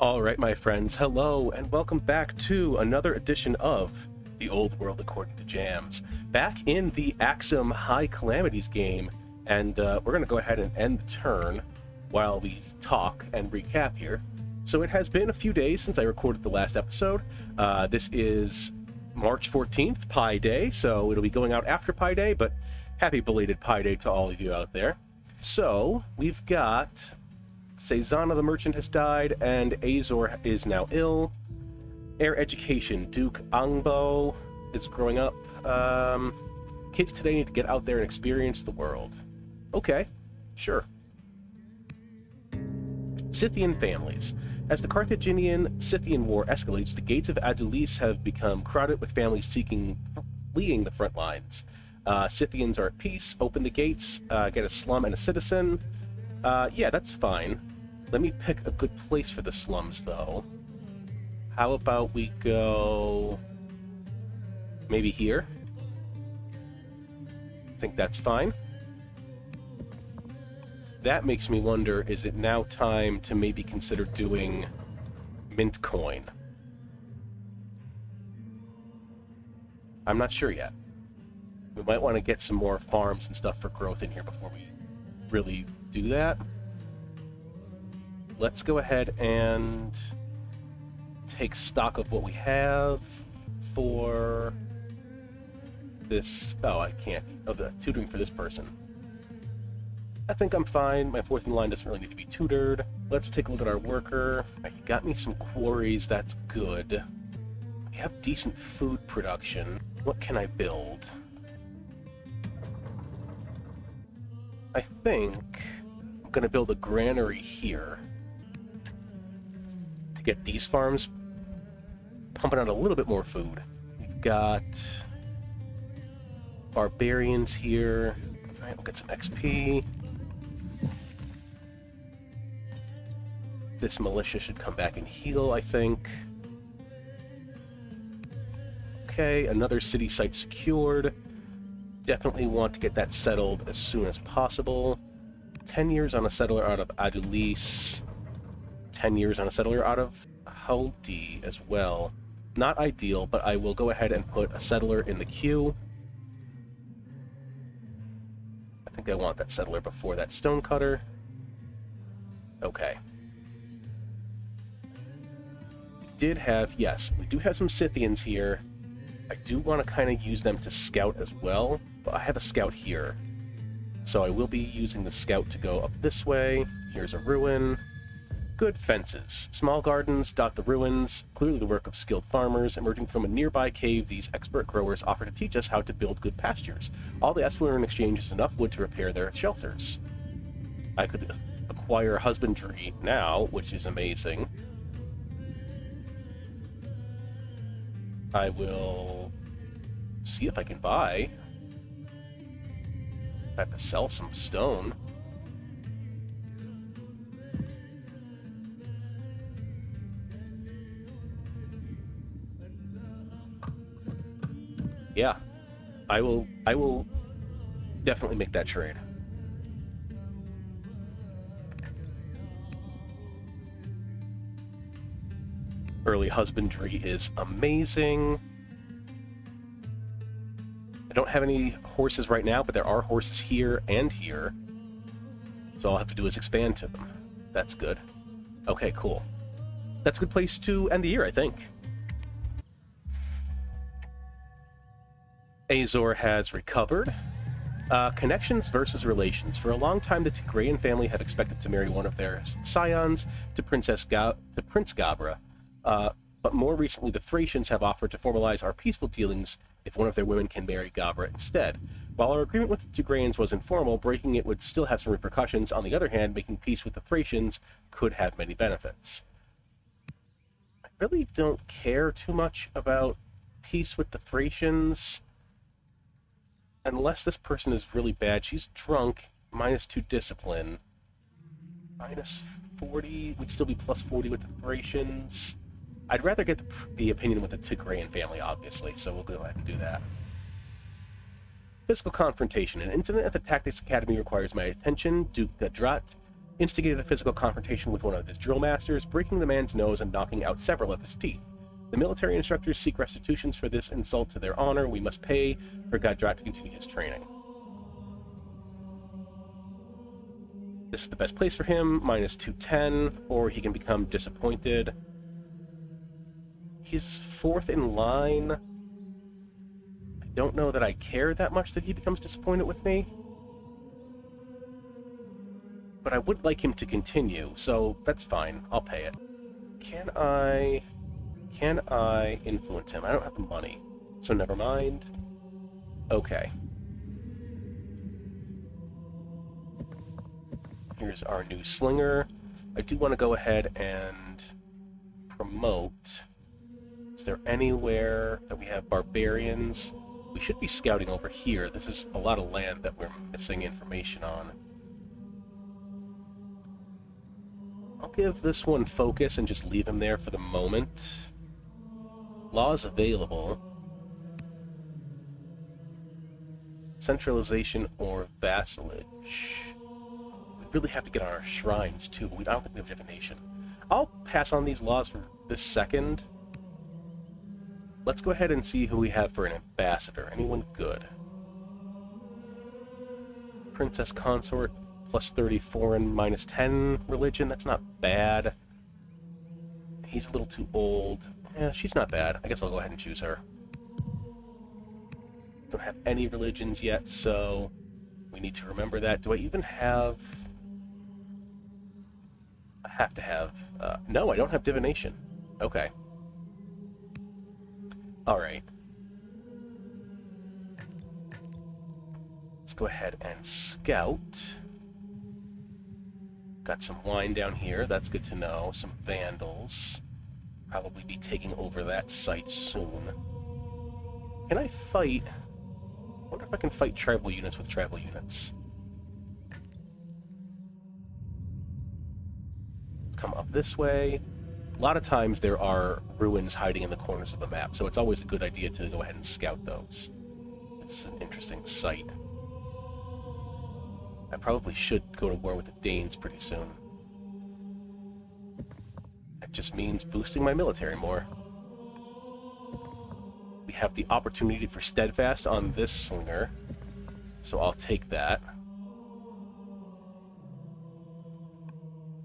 All right, my friends, hello, and welcome back to another edition of The Old World According to Jams. Back in the Aksum High Calamities game, and we're going to go ahead and end the turn while we talk and recap here. So it has been a few days since I recorded the last episode. This is March 14th, Pi Day, so it'll be going out after Pi Day, but happy belated Pi Day to all of you out there. So, we've got Cezanna the Merchant has died, and Azor is now ill. Heir Education, Duke Angbo is growing up. Kids today need to get out there and experience the world. Okay, sure. Scythian families. As the Carthaginian-Scythian War escalates, the gates of Adulis have become crowded with families fleeing the front lines. Scythians are at peace. Open the gates, get a slum and a citizen. Yeah, that's fine. Let me pick a good place for the slums, though. How about we go maybe here? I think that's fine. That makes me wonder, is it now time to maybe consider doing mint coin? I'm not sure yet. We might want to get some more farms and stuff for growth in here before we really do that. Let's go ahead and take stock of what we have for this. Oh, I can't. Oh, the tutoring for this person. I think I'm fine. My fourth in line doesn't really need to be tutored. Let's take a look at our worker. Right, he got me some quarries. That's good. We have decent food production. What can I build? I think I'm going to build a granary here to get these farms pumping out a little bit more food. We've got barbarians here. All right, we'll get some XP. This militia should come back and heal, I think. Okay, another city site secured. Definitely want to get that settled as soon as possible. 10 years on a settler out of Adulis. 10 years on a settler out of Haldi as well. Not ideal, but I will go ahead and put a settler in the queue. I think I want that settler before that stonecutter. Okay. We do have some Scythians here. I do want to kind of use them to scout as well, but I have a scout here. So I will be using the scout to go up this way. Here's a ruin. Good fences. Small gardens dot the ruins, clearly the work of skilled farmers. Emerging from a nearby cave, these expert growers offer to teach us how to build good pastures. All they ask for in exchange is enough wood to repair their shelters. I could acquire husbandry now, which is amazing. I will see if I can buy. I have to sell some stone. Yeah, I will definitely make that trade. Early husbandry is amazing. I don't have any horses right now, but there are horses here and here. So all I have to do is expand to them. That's good. Okay, cool. That's a good place to end the year, I think. Azor has recovered. Connections versus relations. For a long time, the Tigrayan family had expected to marry one of their scions to Prince Gabra. But more recently, the Thracians have offered to formalize our peaceful dealings if one of their women can marry Gabra instead. While our agreement with the Tigrayans was informal, breaking it would still have some repercussions. On the other hand, making peace with the Thracians could have many benefits. I really don't care too much about peace with the Thracians. Unless this person is really bad. She's drunk, -2 discipline. -40, would still be +40 with the Thracians. I'd rather get the opinion with the Tigrayan family, obviously, so we'll go ahead and do that. Physical confrontation. An incident at the Tactics Academy requires my attention. Duke Gadrat instigated a physical confrontation with one of his drill masters, breaking the man's nose and knocking out several of his teeth. The military instructors seek restitutions for this insult to their honor. We must pay for Gadrat to continue his training. This is the best place for him, minus 210, or he can become disappointed. He's fourth in line. I don't know that I care that much that he becomes disappointed with me. But I would like him to continue, so that's fine. I'll pay it. Can I influence him? I don't have the money, so never mind. Okay. Here's our new slinger. I do want to go ahead and promote. Is there anywhere that we have barbarians? We should be scouting over here. This is a lot of land that we're missing information on. I'll give this one focus and just leave him there for the moment. Laws available. Centralization or vassalage. We really have to get on our shrines too, but I don't think we have divination. I'll pass on these laws for this second. Let's go ahead and see who we have for an ambassador. Anyone good? Princess Consort, plus 30 foreign, minus 10 religion. That's not bad. He's a little too old. Yeah, she's not bad. I guess I'll go ahead and choose her. Don't have any religions yet, so we need to remember that. Do I even have... I have to have... no, I don't have divination. Okay. Alright. Let's go ahead and scout. Got some wine down here. That's good to know. Some vandals. Probably be taking over that site soon. Can I fight... I wonder if I can fight tribal units with tribal units. Come up this way. A lot of times there are ruins hiding in the corners of the map, so it's always a good idea to go ahead and scout those. It's an interesting site. I probably should go to war with the Danes pretty soon. That just means boosting my military more. We have the opportunity for steadfast on this slinger, so I'll take that.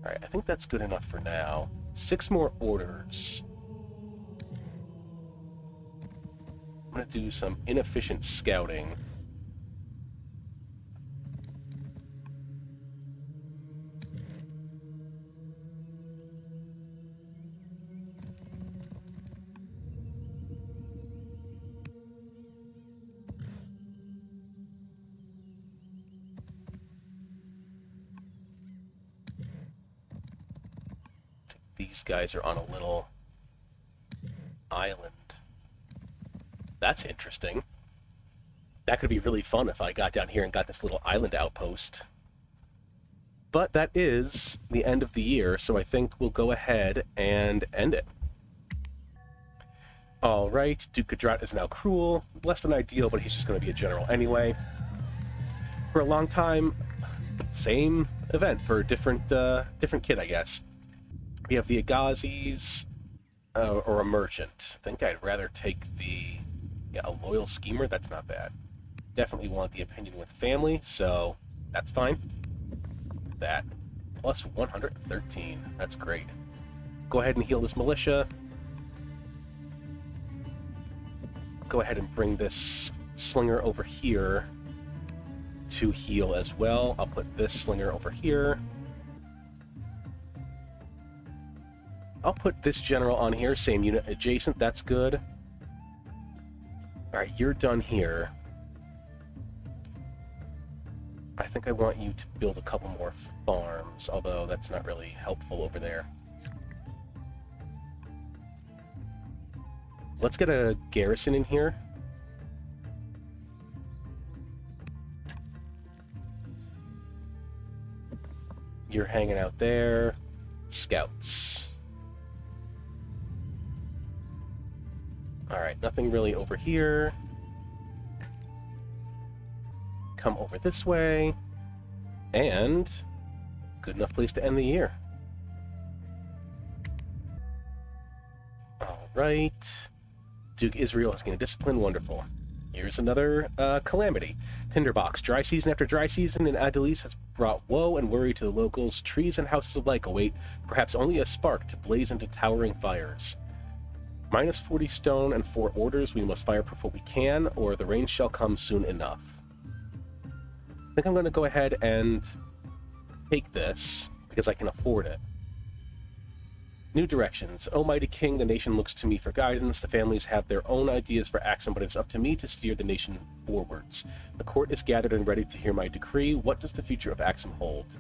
Alright, I think that's good enough for now. 6 more orders. I'm going to do some inefficient scouting. These guys are on a little island. That's interesting. That could be really fun if I got down here and got this little island outpost. But that is the end of the year, so I think we'll go ahead and end it. Alright, Duke Gadrat is now cruel. Less than ideal, but he's just going to be a general anyway. For a long time, same event for a different kid, I guess. We have the Agazis, or a merchant. I think I'd rather take the... Yeah, a loyal schemer, that's not bad. Definitely want the opinion with family, so that's fine. That. Plus 113. That's great. Go ahead and heal this militia. Go ahead and bring this slinger over here to heal as well. I'll put this slinger over here. I'll put this general on here, same unit adjacent, that's good. Alright, you're done here. I think I want you to build a couple more farms, although that's not really helpful over there. Let's get a garrison in here. You're hanging out there. Scouts. Alright, nothing really over here. Come over this way. And Good enough place to end the year. Alright. Duke Israel has gained discipline. Wonderful. Here's another calamity. Tinderbox. Dry season after dry season in Adelis has brought woe and worry to the locals. Trees and houses alike await perhaps only a spark to blaze into towering fires. Minus 40 stone and 4 orders. We must fire before we can, or the rain shall come soon enough. I think I'm going to go ahead and take this, because I can afford it. New directions. O mighty king, the nation looks to me for guidance. The families have their own ideas for Aksum, but it's up to me to steer the nation forwards. The court is gathered and ready to hear my decree. What does the future of Aksum hold?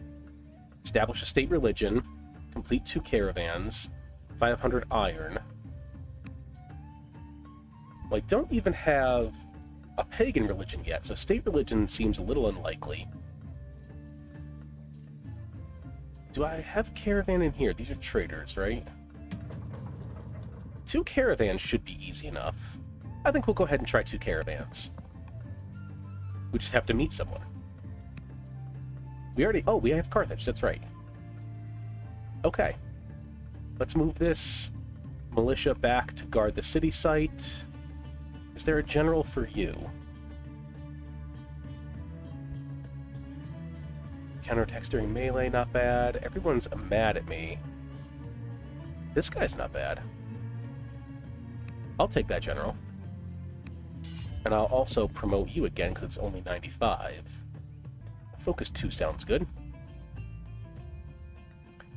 Establish a state religion. Complete 2 caravans. 500 iron. Well, I don't even have a pagan religion yet, so state religion seems a little unlikely. Do I have caravan in here? These are traders, right? 2 caravans should be easy enough. I think we'll go ahead and try 2 caravans. We just have to meet someone. We already... Oh, we have Carthage, that's right. Okay. Let's move this militia back to guard the city site. Is there a general for you? Counterattacks during melee, not bad. Everyone's mad at me. This guy's not bad. I'll take that, general. And I'll also promote you again, because it's only 95. Focus 2 sounds good.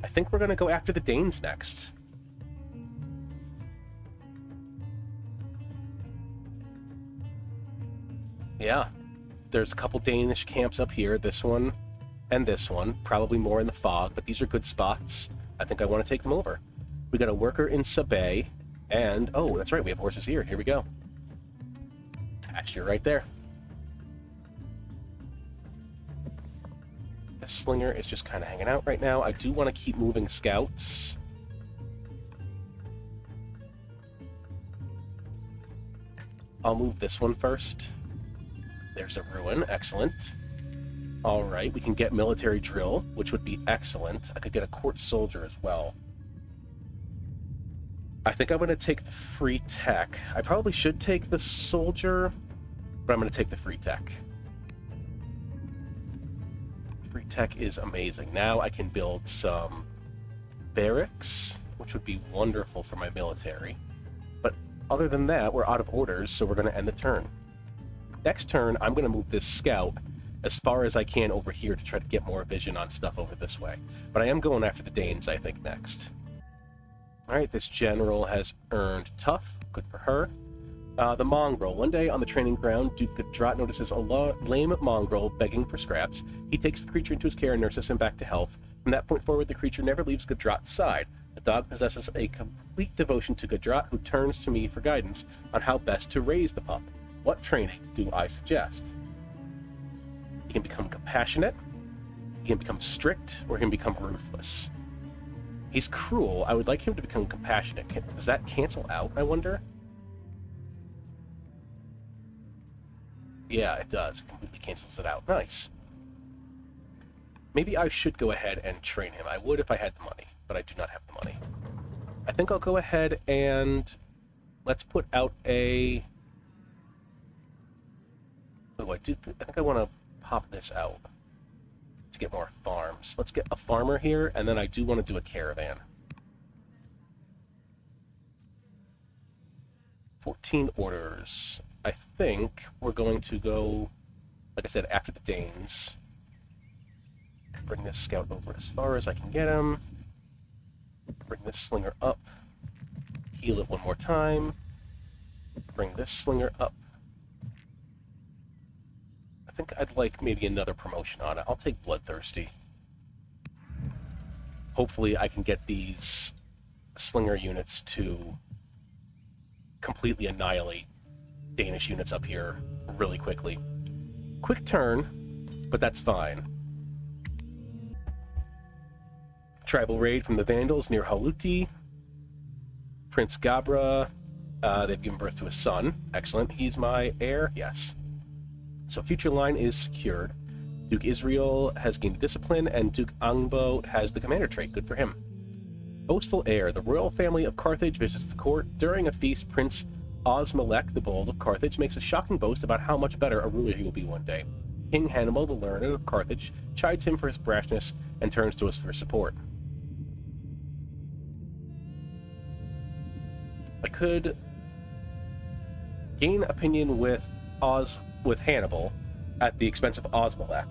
I think we're going to go after the Danes next. Yeah. There's a couple Danish camps up here. This one and this one. Probably more in the fog, but these are good spots. I think I want to take them over. We got a worker in Sabay, and... Oh, that's right, we have horses here. Here we go. Pasture right there. The slinger is just kind of hanging out right now. I do want to keep moving scouts. I'll move this one first. There's a ruin. Excellent. Alright, we can get military drill, which would be excellent. I could get a court soldier as well. I think I'm going to take the free tech. I probably should take the soldier, but I'm going to take the free tech. Free tech is amazing. Now I can build some barracks, which would be wonderful for my military. But other than that, we're out of orders, so we're going to end the turn. Next turn, I'm going to move this scout as far as I can over here to try to get more vision on stuff over this way. But I am going after the Danes, I think, next. Alright, this general has earned tough. Good for her. The mongrel. One day on the training ground, Duke Gadrat notices a lame mongrel begging for scraps. He takes the creature into his care and nurses him back to health. From that point forward, the creature never leaves Gadrat's side. The dog possesses a complete devotion to Gadrat, who turns to me for guidance on how best to raise the pup. What training do I suggest? He can become compassionate, he can become strict, or he can become ruthless. He's cruel. I would like him to become compassionate. Does that cancel out, I wonder? Yeah, it does. It completely cancels it out. Nice. Maybe I should go ahead and train him. I would if I had the money, but I do not have the money. I think I'll go ahead and let's put out a... Oh, I think I want to pop this out to get more farms. Let's get a farmer here, and then I do want to do a caravan. 14 orders. I think we're going to go, like I said, after the Danes. Bring this scout over as far as I can get him. Bring this slinger up. Heal it one more time. Bring this slinger up. I think I'd like maybe another promotion on it. I'll take Bloodthirsty. Hopefully I can get these slinger units to completely annihilate Danish units up here really quickly. Quick turn, but that's fine. Tribal raid from the Vandals near Haluti. Prince Gabra, they've given birth to a son. Excellent. He's my heir? Yes. So future line is secured. Duke Israel has gained discipline, and Duke Angbo has the commander trait. Good for him. Boastful heir. The royal family of Carthage visits the court. During a feast, Prince Osmalek the Bold of Carthage makes a shocking boast about how much better a ruler he will be one day. King Hannibal the Learned of Carthage chides him for his brashness and turns to us for support. I could gain opinion with Hannibal at the expense of Osmalek,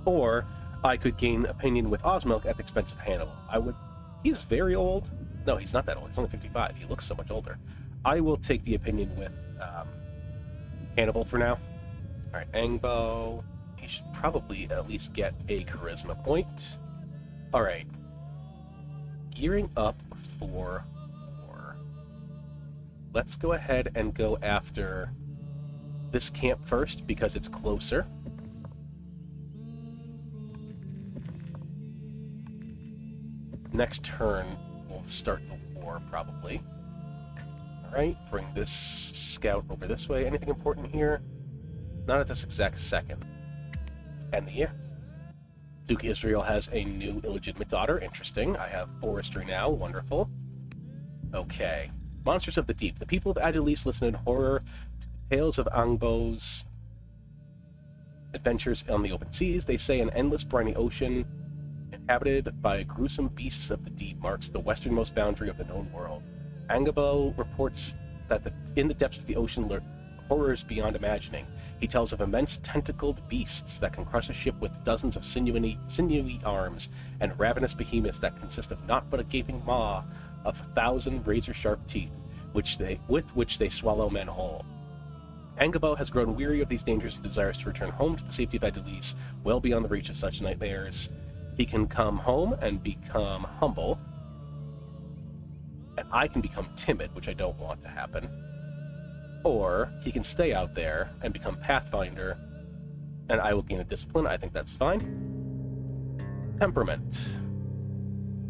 or I could gain opinion with Osmalek at the expense of Hannibal. He's very old. No, he's not that old. He's only 55. He looks so much older. I will take the opinion with Hannibal for now. All right, Angbo. He should probably at least get a charisma point. All right. Gearing up for war. Let's go ahead and go after this camp first because it's closer. Next turn, we'll start the war, probably. Alright, bring this scout over this way. Anything important here? Not at this exact second. End the year. Duke Israel has a new illegitimate daughter. Interesting. I have forestry now. Wonderful. Okay. Monsters of the Deep. The people of Adulis listen in horror to the tales of Angbo's adventures on the open seas. They say an endless briny ocean inhabited by gruesome beasts of the deep marks the westernmost boundary of the known world. Angbo reports that in the depths of the ocean lurk horrors beyond imagining. He tells of immense tentacled beasts that can crush a ship with dozens of sinewy arms, and ravenous behemoths that consist of naught but a gaping maw of 1,000 razor-sharp teeth, with which they swallow men whole. Angbo has grown weary of these dangers and desires to return home to the safety of Adulis, well beyond the reach of such nightmares. He can come home and become humble, and I can become timid, which I don't want to happen. Or he can stay out there and become Pathfinder, and I will gain a discipline. I think that's fine. Temperament.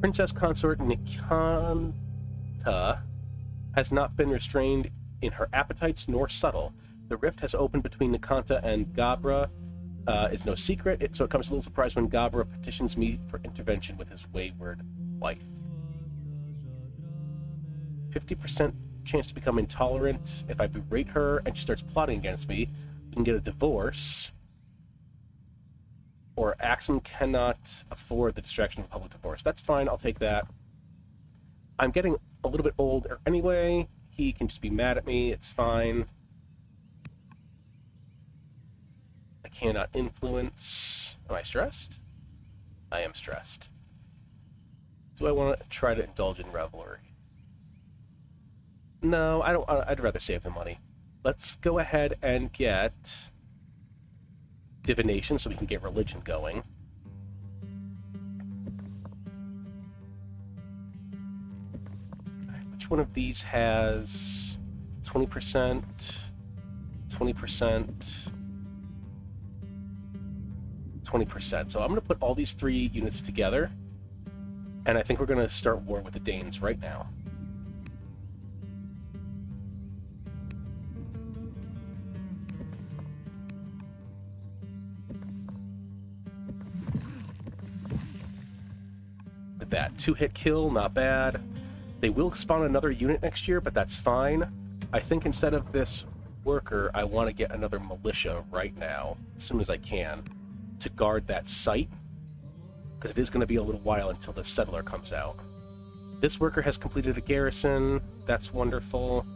Princess Consort Nikanta has not been restrained in her appetites nor subtle. The rift has opened between Nikanta and Gabra is no secret, so it comes a little surprise when Gabra petitions me for intervention with his wayward wife. 50% chance to become intolerant. If I berate her and she starts plotting against me, we can get a divorce. Or Aksum cannot afford the distraction of a public divorce. That's fine, I'll take that. I'm getting a little bit older anyway. He can just be mad at me, it's fine. I cannot influence. Am I stressed? I am stressed. Do I want to try to indulge in revelry? No, I don't. I'd rather save the money. Let's go ahead and get divination so we can get religion going. Which one of these has 20%, 20%, 20%? So I'm going to put all these 3 units together, and I think we're going to start war with the Danes right now. That 2-hit kill, not bad. They will spawn another unit next year, but that's fine. I think instead of this worker, I want to get another militia right now, as soon as I can, to guard that site, because it is going to be a little while until the settler comes out. This worker has completed a garrison. That's wonderful.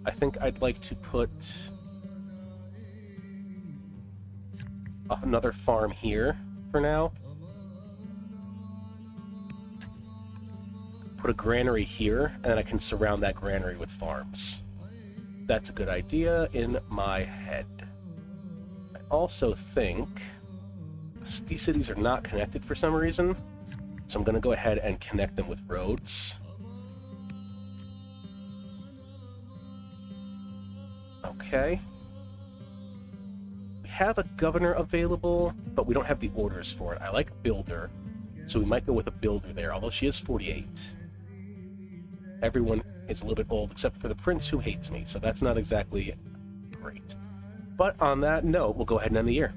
I think I'd like to put another farm here for now. Put a granary here, and then I can surround that granary with farms. That's a good idea in my head. I also think these cities are not connected for some reason, so I'm going to go ahead and connect them with roads. Okay. We have a governor available, but we don't have the orders for it. I like builder, so we might go with a builder there, although she is 48. Everyone is a little bit old except for the prince, who hates me, so that's not exactly great. But on that note, we'll go ahead and end the year.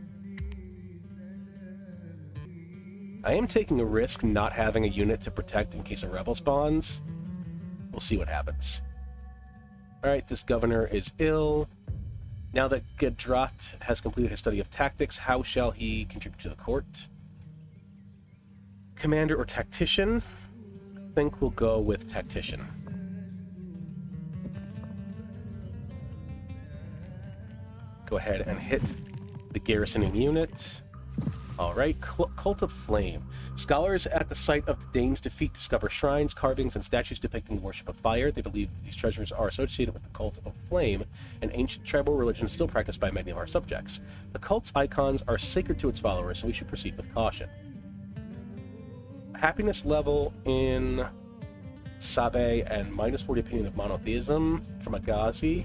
I am taking a risk not having a unit to protect in case a rebel spawns. We'll see what happens. Alright, this governor is ill. Now that Gedrat has completed his study of tactics, how shall he contribute to the court? Commander or tactician? I think we'll go with tactician. Go ahead and hit the garrisoning unit. Alright, Cult of Flame. Scholars at the site of the Dane's defeat discover shrines, carvings, and statues depicting the worship of fire. They believe that these treasures are associated with the Cult of Flame, an ancient tribal religion still practiced by many of our subjects. The cult's icons are sacred to its followers, so we should proceed with caution. Happiness level in Sabe and minus 40 opinion of monotheism from Agazi.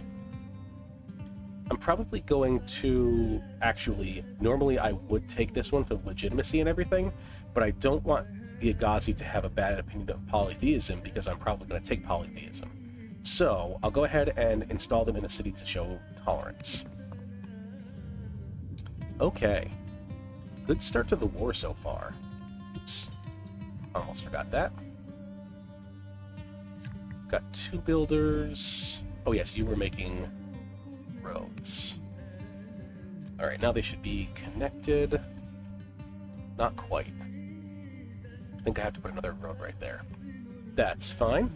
I'm probably going to actually, normally I would take this one for legitimacy and everything, but I don't want the Agazi to have a bad opinion of polytheism because I'm probably going to take polytheism. So I'll go ahead and install them in the city to show tolerance. Okay. Good start to the war so far. Oops. Almost forgot that. Got 2 builders. Oh yes, you were making roads. Alright, now they should be connected. Not quite. I think I have to put another road right there. That's fine.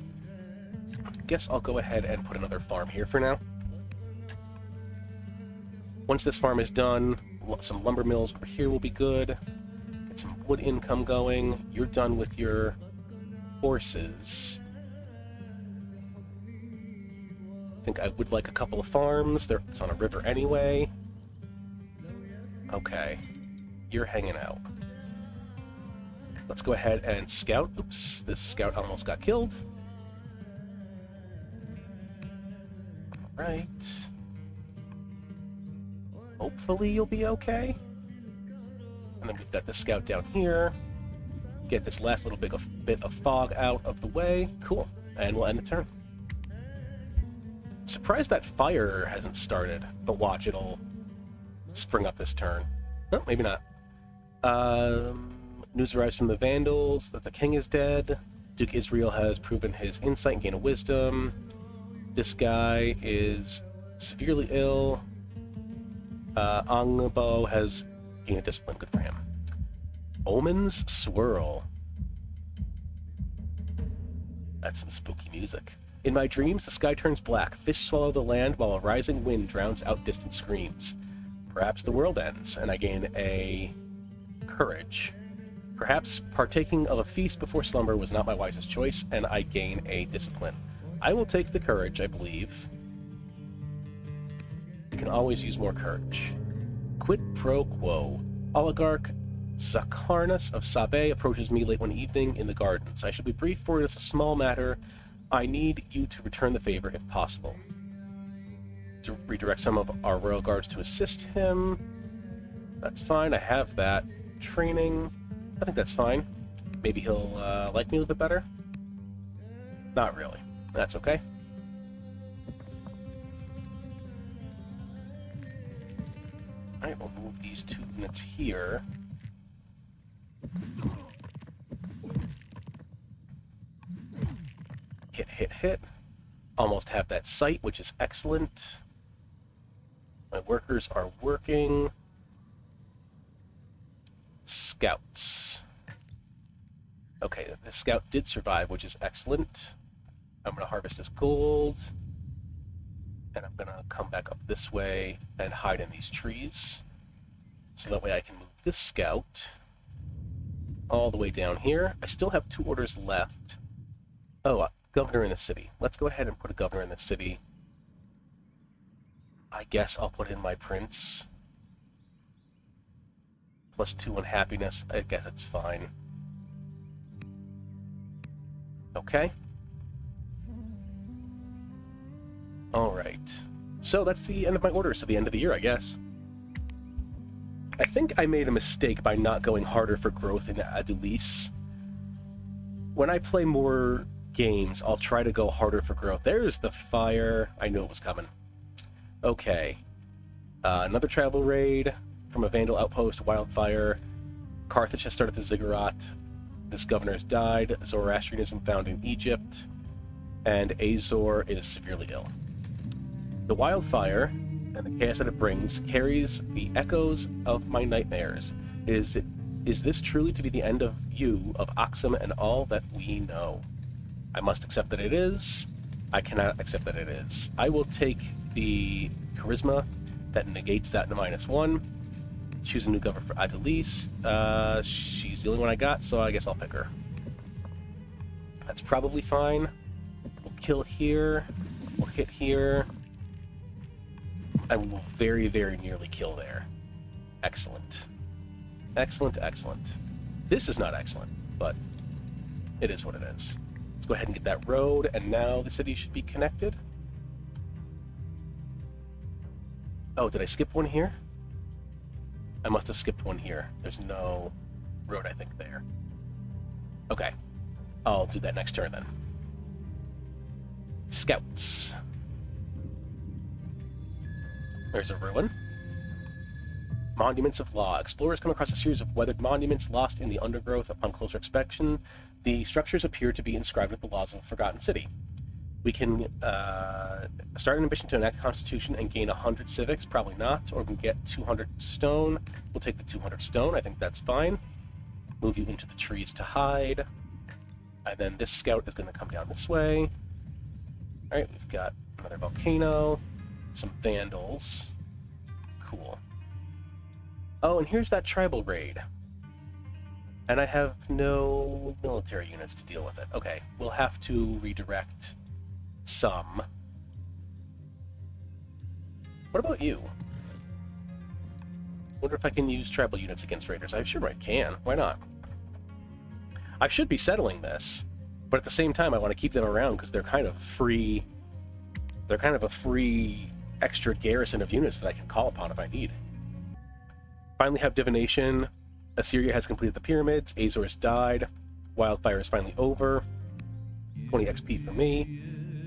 Guess I'll go ahead and put another farm here for now. Once this farm is done, some lumber mills over here will be good. Get some wood income going. You're done with your horses. I think I would like a couple of farms. It's on a river anyway. Okay. You're hanging out. Let's go ahead and scout. Oops, this scout almost got killed. Alright. Hopefully you'll be okay. And then we've got the scout down here. Get this last little bit of fog out of the way. Cool. And we'll end the turn. Surprised that fire hasn't started, but watch, it'll spring up this turn. No, maybe not. News arrives from the Vandals that the king is dead. Duke Israel has proven his insight and gain of wisdom. This guy is severely ill. Angbo has gained a discipline. Good for him. Omens swirl. That's some spooky music. In my dreams, the sky turns black. Fish swallow the land while a rising wind drowns out distant screams. Perhaps the world ends, and I gain a courage. Perhaps partaking of a feast before slumber was not my wisest choice, and I gain a discipline. I will take the courage, I believe. You can always use more courage. Quid pro quo. Oligarch Zakarnas of Sabe approaches me late one evening in the gardens. I shall be brief, for it is a small matter. I need you to return the favor if possible. To redirect some of our royal guards to assist him. That's fine, I have that. Training. I think that's fine. Maybe he'll like me a little bit better? Not really. That's okay. Alright, we'll move these 2 units here. Hit. Almost have that site, which is excellent. My workers are working. Scouts. Okay, the scout did survive, which is excellent. I'm going to harvest this gold. And I'm going to come back up this way and hide in these trees. So that way I can move this scout all the way down here. I still have 2 orders left. Oh, governor in the city. Let's go ahead and put a governor in the city. I guess I'll put in my prince. +2 on happiness. I guess it's fine. Okay. Alright. So that's the end of my orders, so the end of the year, I guess. I think I made a mistake by not going harder for growth in Adulis. When I play more games, I'll try to go harder for growth. There's the fire. I knew it was coming. Okay. Another travel raid from a Vandal outpost, Wildfire. Carthage has started the ziggurat. This governor has died. Zoroastrianism found in Egypt. And Azor is severely ill. The wildfire and the chaos that it brings carries the echoes of my nightmares. Is this truly to be the end of you, of Aksum, and all that we know? I must accept that it is. I cannot accept that it is. I will take the charisma that negates that to -1. Choose a new governor for Adelise. She's the only one I got, so I guess I'll pick her. That's probably fine. We'll kill here. We'll hit here. And we will very, very nearly kill there. Excellent. Excellent, excellent. This is not excellent, but it is what it is. Let's go ahead and get that road, and now the city should be connected. Oh, did I skip one here? I must have skipped one here. There's no road, I think, there. Okay. I'll do that next turn, then. Scouts. There's a ruin. Monuments of Law. Explorers come across a series of weathered monuments lost in the undergrowth. Upon closer inspection, the structures appear to be inscribed with the laws of a forgotten city. We can start an ambition to enact a constitution and gain 100 civics. Probably not. Or we can get 200 stone. We'll take the 200 stone. I think that's fine. Move you into the trees to hide. And then this scout is going to come down this way. Alright, we've got another volcano. Some vandals. Cool. Oh, and here's that tribal raid. And I have no military units to deal with it. Okay, we'll have to redirect some. What about you? Wonder if I can use tribal units against raiders. I'm sure I can. Why not? I should be settling this, but at the same time I want to keep them around because they're kind of free. They're kind of a free extra garrison of units that I can call upon if I need. Finally have divination. Assyria has completed the pyramids. Azor has died. Wildfire is finally over. 20 XP for me.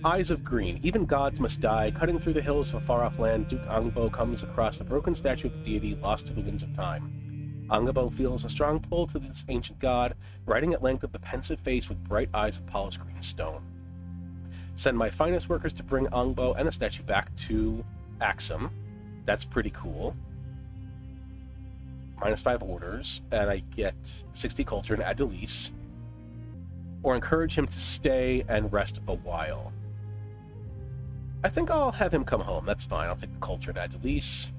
Eyes of Green. Even gods must die. Cutting through the hills of a far-off land, Duke Angbo comes across the broken statue of the deity lost to the winds of time. Angbo feels a strong pull to this ancient god, writing at length of the pensive face with bright eyes of polished green stone. Send my finest workers to bring Angbo and the statue back to Aksum. That's pretty cool. -5 orders, and I get 60 culture and Adelise. Or encourage him to stay and rest a while. I think I'll have him come home. That's fine. I'll take the culture and Adelise.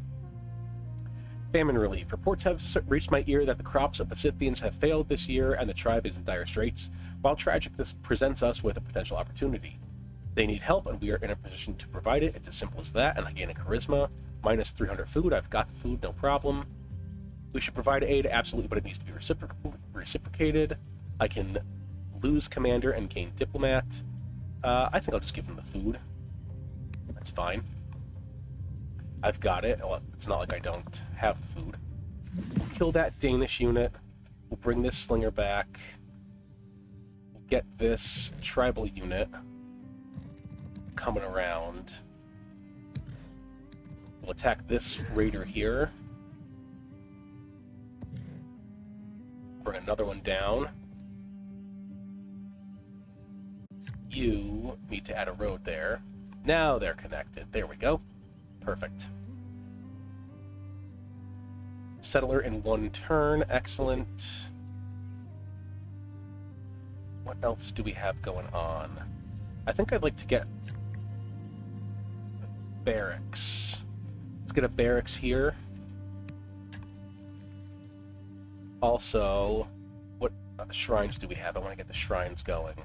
Famine relief. Reports have reached my ear that the crops of the Scythians have failed this year, and the tribe is in dire straits. While tragic, this presents us with a potential opportunity. They need help, and we are in a position to provide it. It's as simple as that, and I gain a charisma. -300 food. I've got the food, no problem. We should provide aid, absolutely, but it needs to be reciprocated. I can lose commander and gain diplomat. I think I'll just give him the food. That's fine. I've got it. Well, it's not like I don't have the food. We'll kill that Danish unit. We'll bring this slinger back. We'll get this tribal unit coming around. We'll attack this raider here. Bring another one down. You need to add a road there. Now they're connected. There we go. Perfect. Settler in 1 turn. Excellent. What else do we have going on? I think I'd like to get barracks. Let's get a barracks here. Also, what shrines do we have? I want to get the shrines going.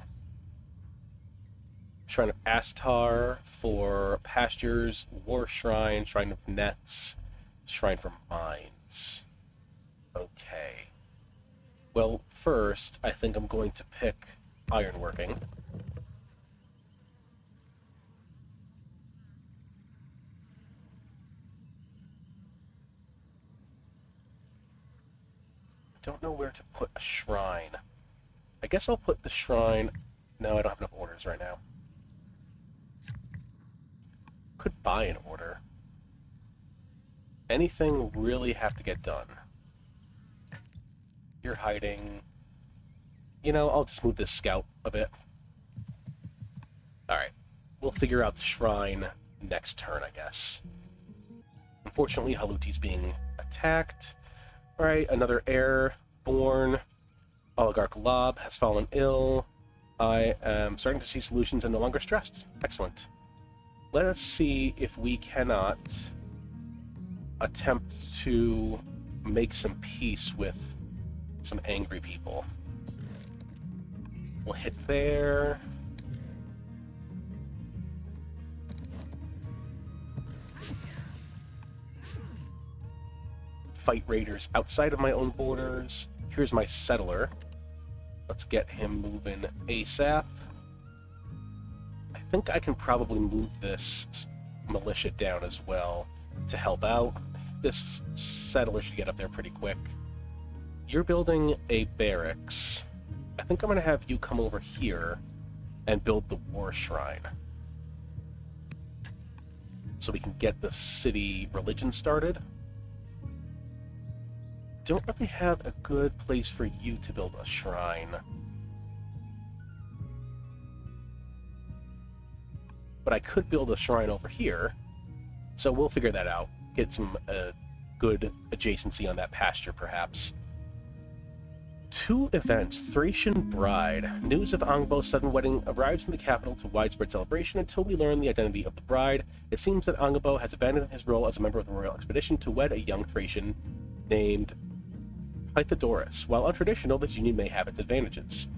Shrine of Astar for pastures, War Shrine, Shrine of Nets, Shrine for Mines. Okay. Well, first, I think I'm going to pick ironworking. Don't know where to put a shrine. I guess I'll put the shrine... No, I don't have enough orders right now. Could buy an order. Anything really have to get done. You're hiding. You know, I'll just move this scout a bit. Alright. We'll figure out the shrine next turn, I guess. Unfortunately, Haluti's being attacked. Alright, another heir born. Oligarch Kaleb has fallen ill. I am starting to see solutions and no longer stressed. Excellent. Let us see if we cannot attempt to make some peace with some angry people. We'll hit there. Fight raiders outside of my own borders. Here's my settler. Let's get him moving ASAP. I think I can probably move this militia down as well to help out. This settler should get up there pretty quick. You're building a barracks. I think I'm going to have you come over here and build the war shrine, so we can get the city religion started. Don't really have a good place for you to build a shrine. But I could build a shrine over here, so we'll figure that out. Get some good adjacency on that pasture, perhaps. 2 events. Thracian Bride. News of Angbo's sudden wedding arrives in the capital to widespread celebration until we learn the identity of the bride. It seems that Angbo has abandoned his role as a member of the royal expedition to wed a young Thracian named Pythodorus. While untraditional, this union may have its advantages.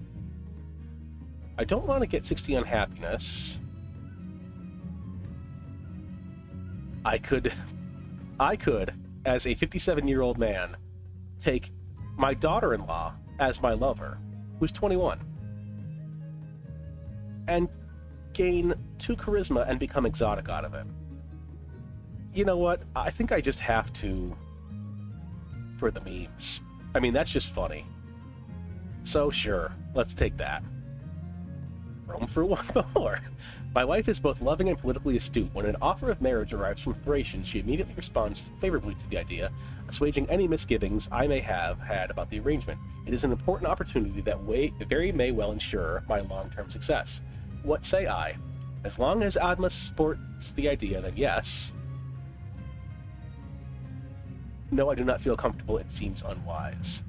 I don't want to get 60 on happiness. I could, as a 57-year-old man, take my daughter-in-law as my lover, who's 21, and gain 2 charisma and become exotic out of it. You know what? I think I just have to for the memes. I mean, that's just funny. So sure, let's take that. Room for one more. My wife is both loving and politically astute. When an offer of marriage arrives from Thracian, she immediately responds favorably to the idea, assuaging any misgivings I may have had about the arrangement. It is an important opportunity that very may well ensure my long-term success. What say I? As long as Adma supports the idea, then yes. No, I do not feel comfortable. It seems unwise.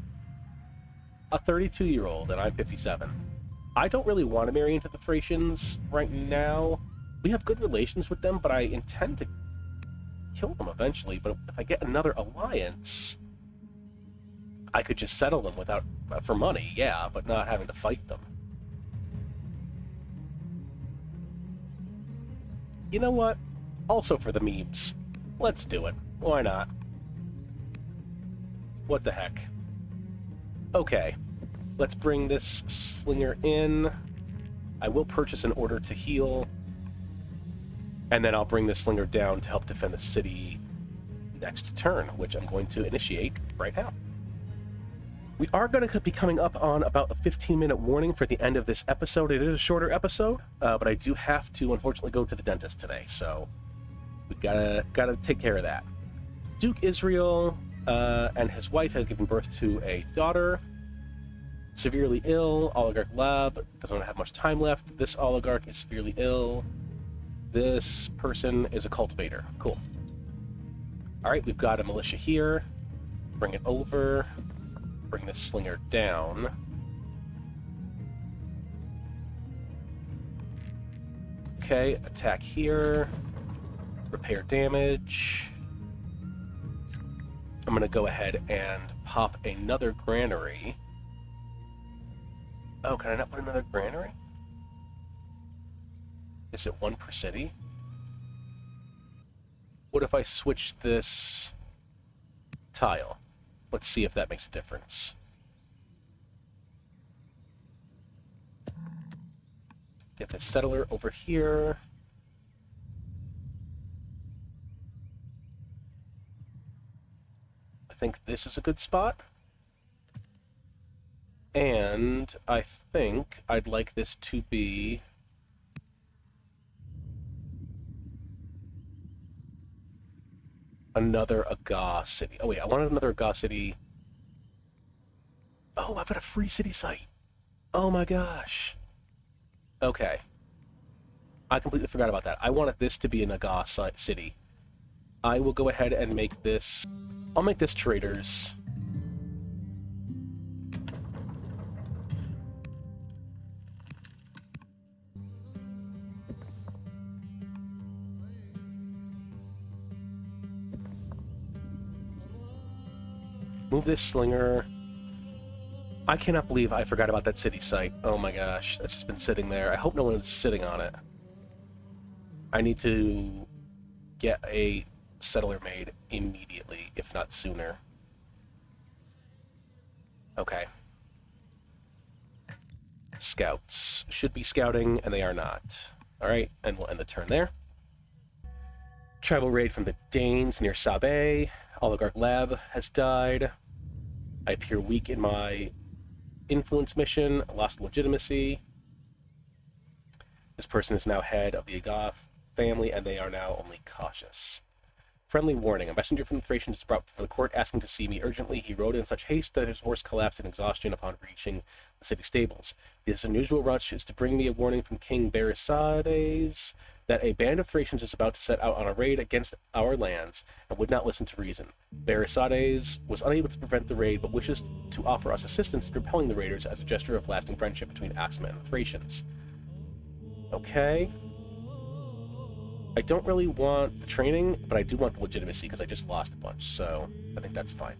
A 32-year-old, and I'm 57. I don't really want to marry into the Thracians right now. We have good relations with them, but I intend to kill them eventually. But if I get another alliance, I could just settle them without for money, yeah, but not having to fight them. You know what? Also for the memes. Let's do it. Why not? What the heck? Okay. Let's bring this slinger in. I will purchase an order to heal. And then I'll bring this slinger down to help defend the city next turn, which I'm going to initiate right now. We are going to be coming up on about a 15-minute warning for the end of this episode. It is a shorter episode, but I do have to, unfortunately, go to the dentist today, so we gotta take care of that. Duke Israel and his wife have given birth to a daughter. Severely ill. Oligarch Lab doesn't have much time left. This oligarch is severely ill. This person is a cultivator. Cool. Alright, we've got a militia here. Bring it over. Bring this slinger down. Okay, attack here. Repair damage. I'm going to go ahead and pop another granary. Oh, can I not put another granary? Is it 1 per city? What if I switch this tile? Let's see if that makes a difference. Get the settler over here. I think this is a good spot. And I think I'd like this to be another Aga city. Oh wait, I wanted another Aga city. Oh, I've got a free city site. Oh my gosh. Okay. I completely forgot about that. I wanted this to be a Naga city. I will go ahead and make this... I'll make this traders. Move this slinger. I cannot believe I forgot about that city site. Oh my gosh, that's just been sitting there. I hope no one's sitting on it. I need to get a settler made immediately, if not sooner. Okay. Scouts. Should be scouting, and they are not. Alright, and we'll end the turn there. Tribal raid from the Danes near Sabe. Oligarch Lab has died. I appear weak in my influence mission. I lost legitimacy. This person is now head of the Agath family, and they are now only cautious. Friendly warning. A messenger from the Thracians is brought before the court asking to see me urgently. He rode in such haste that his horse collapsed in exhaustion upon reaching the city stables. This unusual rush is to bring me a warning from King Berisades that a band of Thracians is about to set out on a raid against our lands and would not listen to reason. Berisades was unable to prevent the raid, but wishes to offer us assistance in repelling the raiders as a gesture of lasting friendship between Aksum and the Thracians. Okay. I don't really want the training, but I do want the legitimacy because I just lost a bunch, so I think that's fine.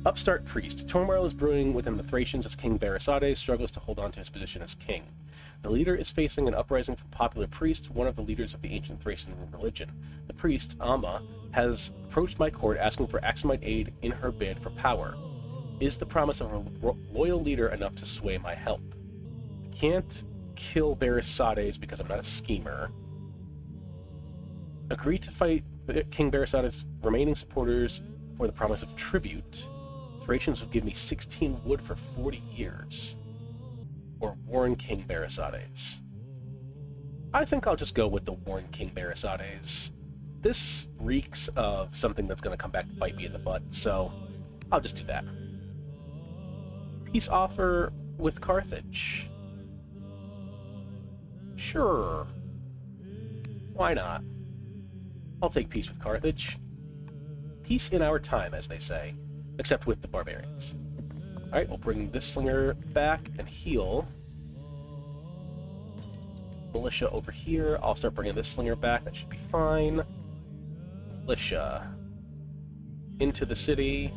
Upstart Priest. Turmoil is brewing within the Thracians as King Berisades struggles to hold on to his position as king. The leader is facing an uprising from popular priest, one of the leaders of the ancient Thracian religion. The priest, Amma, has approached my court asking for Aksumite aid in her bid for power. Is the promise of a loyal leader enough to sway my help? I can't kill Berisades because I'm not a schemer. Agree to fight King Berisades' remaining supporters for the promise of tribute. Thracians would give me 16 wood for 40 years. Or warn King Berisades. I think I'll just go with the warn King Berisades. This reeks of something that's going to come back to bite me in the butt, so I'll just do that. Peace offer with Carthage. Sure. Why not? I'll take peace with Carthage. Peace in our time, as they say. Except with the barbarians. Alright, we'll bring this slinger back and heal. Militia over here. I'll start bringing this slinger back. That should be fine. Militia. Into the city.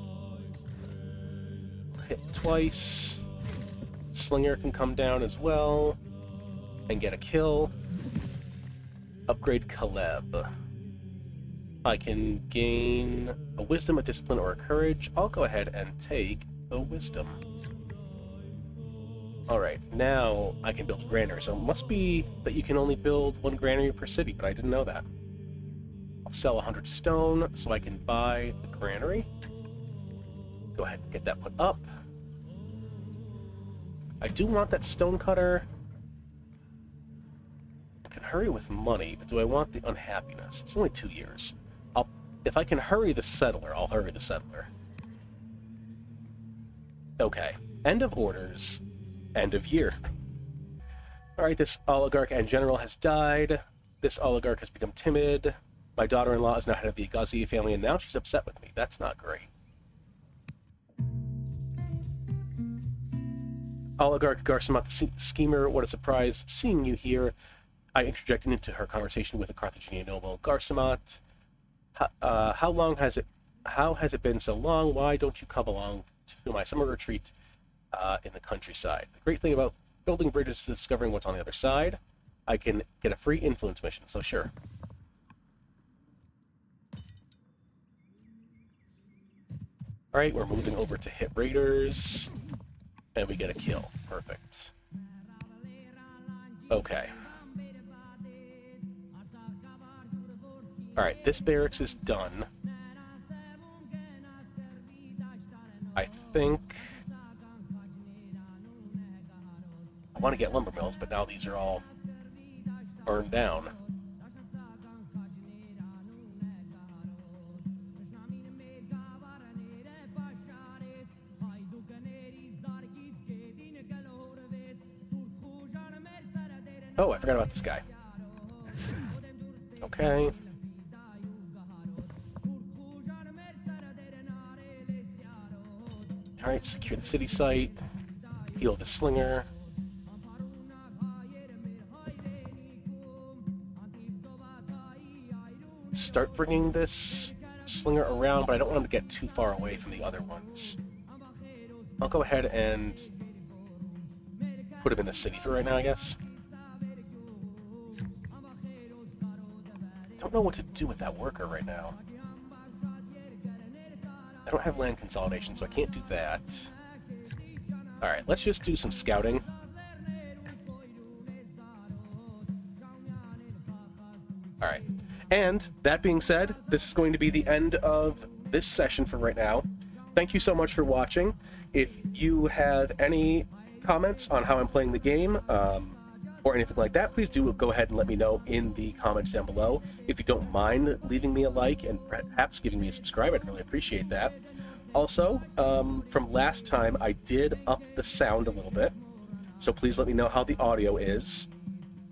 Hit twice. Slinger can come down as well. And get a kill. Upgrade Kaleb. I can gain a wisdom, a discipline, or a courage. I'll go ahead and take the wisdom. Alright, now I can build a granary. So it must be that you can only build one granary per city, but I didn't know that. I'll sell 100 stone so I can buy the granary. Go ahead and get that put up. I do want that stone cutter. I can hurry with money, but do I want the unhappiness? It's only 2 years. If I can hurry the settler, I'll hurry the settler. Okay. End of orders. End of year. Alright, this oligarch and general has died. This oligarch has become timid. My daughter-in-law is now head of the Agazi family, and now she's upset with me. That's not great. Oligarch Garcimat the schemer, what a surprise seeing you here. I interjected into her conversation with the Carthaginian noble Garcimat. How has it been so long? Why don't you come along to my summer retreat in the countryside? The great thing about building bridges is discovering what's on the other side. I can get a free influence mission, so sure. Alright, we're moving over to hit raiders. And we get a kill. Perfect. Okay. Alright, this barracks is done. I think... I want to get lumber mills, but now these are all burned down. Oh, I forgot about this guy. Okay. Alright, secure the city site. Heal the slinger. Start bringing this slinger around, but I don't want him to get too far away from the other ones. I'll go ahead and put him in the city for right now, I guess. Don't know what to do with that worker right now. I don't have land consolidation, so I can't do that. Alright, let's just do some scouting. Alright. And, that being said, this is going to be the end of this session for right now. Thank you so much for watching. If you have any comments on how I'm playing the game, or anything like that, please do go ahead and let me know in the comments down below. If you don't mind leaving me a like and perhaps giving me a subscribe, I'd really appreciate that. Also, from last time, I did up the sound a little bit, so please let me know how the audio is.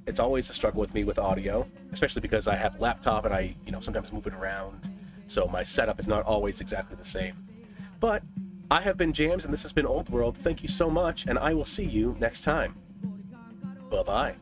It's always a struggle with me with audio, especially because I have a laptop and I, sometimes move it around, so my setup is not always exactly the same. But I have been Jams, and this has been Old World. Thank you so much, and I will see you next time. Bye-bye.